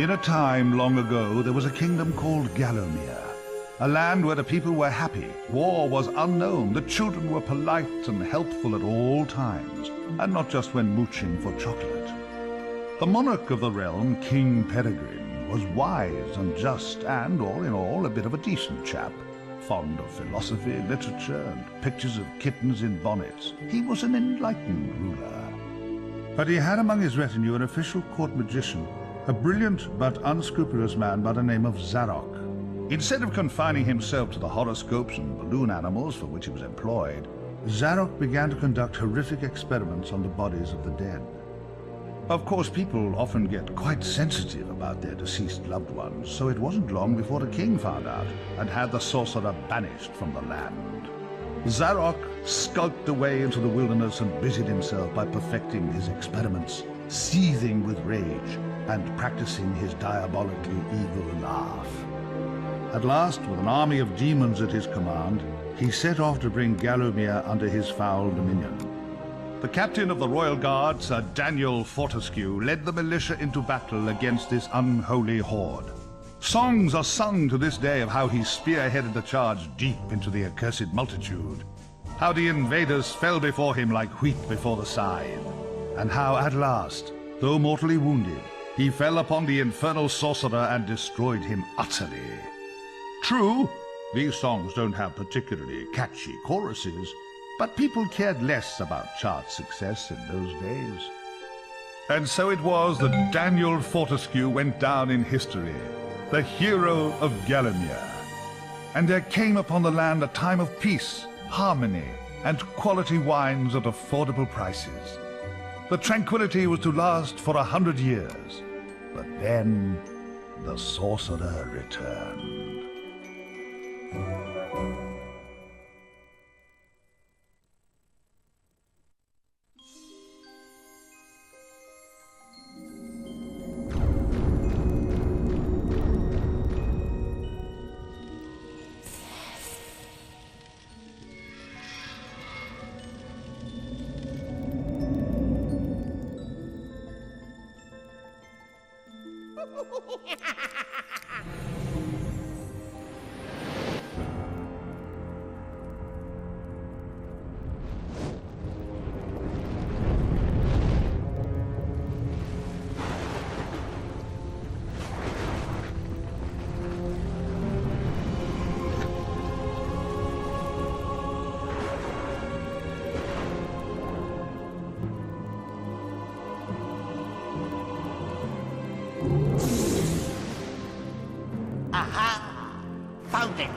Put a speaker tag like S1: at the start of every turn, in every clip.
S1: In a time long ago, there was a kingdom called Gallowmere, a land where the people were happy, war was unknown, the children were polite and helpful at all times, and not just when mooching for chocolate. The monarch of the realm, King Peregrine, was wise and just and, all in all, a bit of a decent chap. Fond of philosophy, literature, and pictures of kittens in bonnets. He was an enlightened ruler. But he had among his retinue an official court magician, a brilliant but unscrupulous man by the name of Zarok. Instead of confining himself to the horoscopes and balloon animals for which he was employed, Zarok began to conduct horrific experiments on the bodies of the dead. Of course, people often get quite sensitive about their deceased loved ones, so it wasn't long before the king found out and had the sorcerer banished from the land. Zarok skulked away into the wilderness and busied himself by perfecting his experiments, seething with rage and practicing his diabolically evil laugh. At last, with an army of demons at his command, he set off to bring Gallowmere under his foul dominion. The captain of the royal guard, Sir Daniel Fortescue, led the militia into battle against this unholy horde. Songs are sung to this day of how he spearheaded the charge deep into the accursed multitude, how the invaders fell before him like wheat before the scythe, and how at last, though mortally wounded, he fell upon the infernal sorcerer and destroyed him utterly. True, these songs don't have particularly catchy choruses, but people cared less about chart success in those days. And so it was that Daniel Fortescue went down in history, the hero of Gallowmere. And there came upon the land a time of peace, harmony, and quality wines at affordable prices. The tranquility was to last for 100 years, but then the sorcerer returned.
S2: Aha! Found it!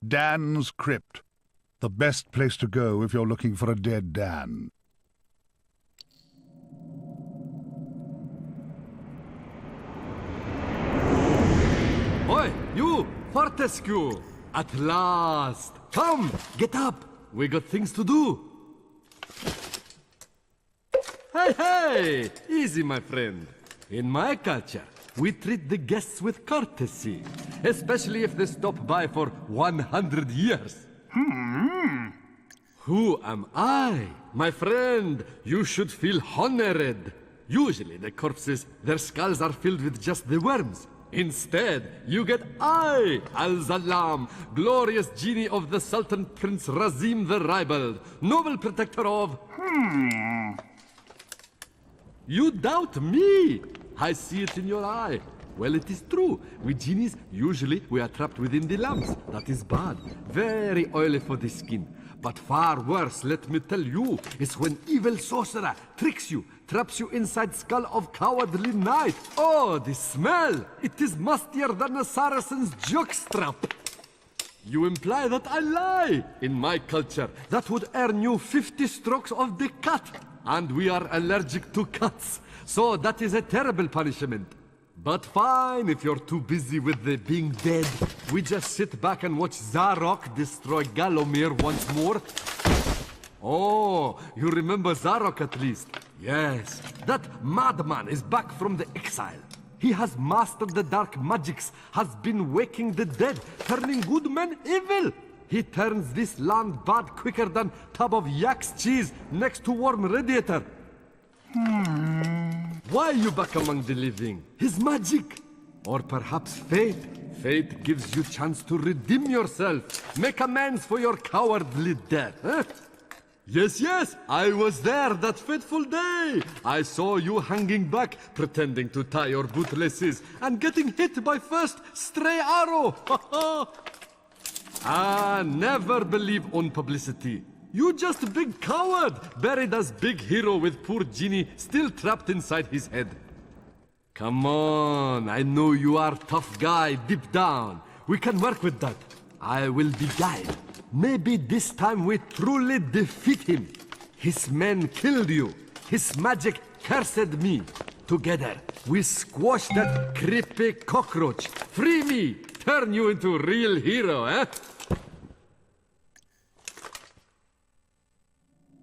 S1: Dan's Crypt. The best place to go if you're looking for a dead Dan.
S2: Oi, you! Fortescue! At last! Come, get up! We got things to do! Hey, hey! Easy, my friend. In my culture, we treat the guests with courtesy, especially if they stop by for 100 years. Who am I? My friend, you should feel honored. Usually the corpses, their skulls are filled with just the worms. Instead, you get I, Al-Zalam, glorious genie of the Sultan Prince Razim the Ribald, noble protector of... You doubt me! I see it in your eye. Well, it is true. With genies, usually we are trapped within the lamps. That is bad. Very oily for the skin. But far worse, let me tell you, is when evil sorcerer tricks you, traps you inside skull of cowardly knight. Oh, the smell! It is mustier than a Saracen's jockstrap. You imply that I lie. In my culture, that would earn you 50 strokes of the cut. And we are allergic to cuts, so that is a terrible punishment. But fine, if you're too busy with the being dead, we just sit back and watch Zarok destroy Galomir once more. Oh, you remember Zarok at least? Yes, that madman is back from the exile. He has mastered the dark magics, has been waking the dead, turning good men evil. He turns this land bad quicker than tub of yak's cheese next to warm radiator. Why you back among the living? His magic? Or perhaps fate? Fate gives you chance to redeem yourself. Make amends for your cowardly death, huh? Yes, yes, I was there that fateful day. I saw you hanging back, pretending to tie your bootlaces, and getting hit by first stray arrow. Ah, never believe on publicity. You just a big coward, buried as big hero with poor genie still trapped inside his head. Come on, I know you are tough guy deep down. We can work with that. I will be guide. Maybe this time we truly defeat him. His men killed you. His magic cursed me. Together, we squash that creepy cockroach. Free me! Turn you into a real hero, eh?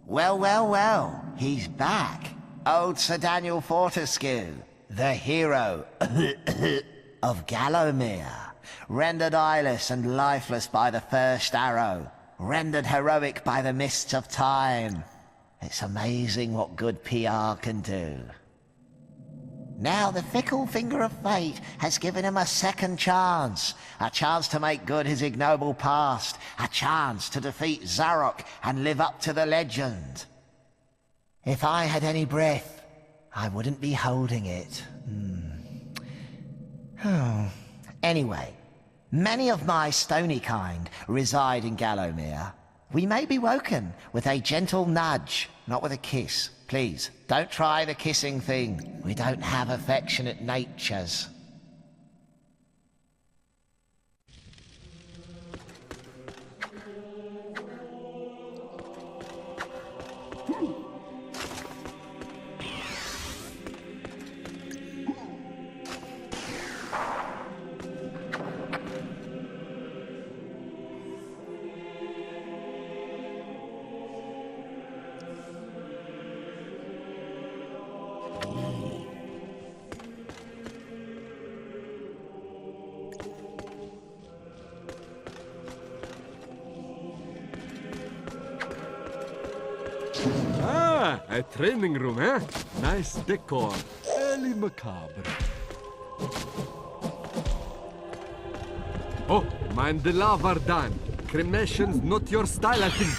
S3: Well, well, well, he's back. Old Sir Daniel Fortescue, the hero of Gallowmere, rendered eyeless and lifeless by the first arrow, rendered heroic by the mists of time. It's amazing what good PR can do. Now the fickle finger of fate has given him a second chance. A chance to make good his ignoble past. A chance to defeat Zarok and live up to the legend. If I had any breath, I wouldn't be holding it. Oh. Anyway, many of my stony kind reside in Gallowmere. We may be woken with a gentle nudge, not with a kiss. Please, don't try the kissing thing. We don't have affectionate natures.
S2: A training room, eh? Nice decor. Fairly macabre. Oh, mind the lava, Dan. Cremation's not your style, I think.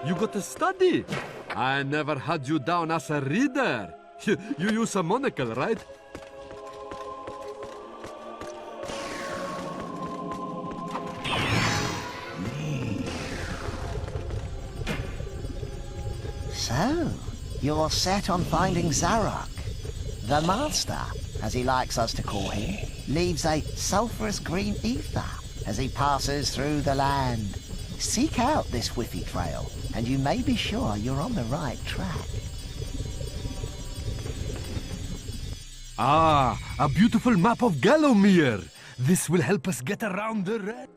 S2: You got a study? I never had you down as a reader. You use a monocle, right?
S3: So, you're set on finding Zarok. The Master, as he likes us to call him, leaves a sulphurous green ether as he passes through the land. Seek out this whiffy trail, and you may be sure you're on the right track.
S2: Ah, a beautiful map of Gallowmere. This will help us get around the red.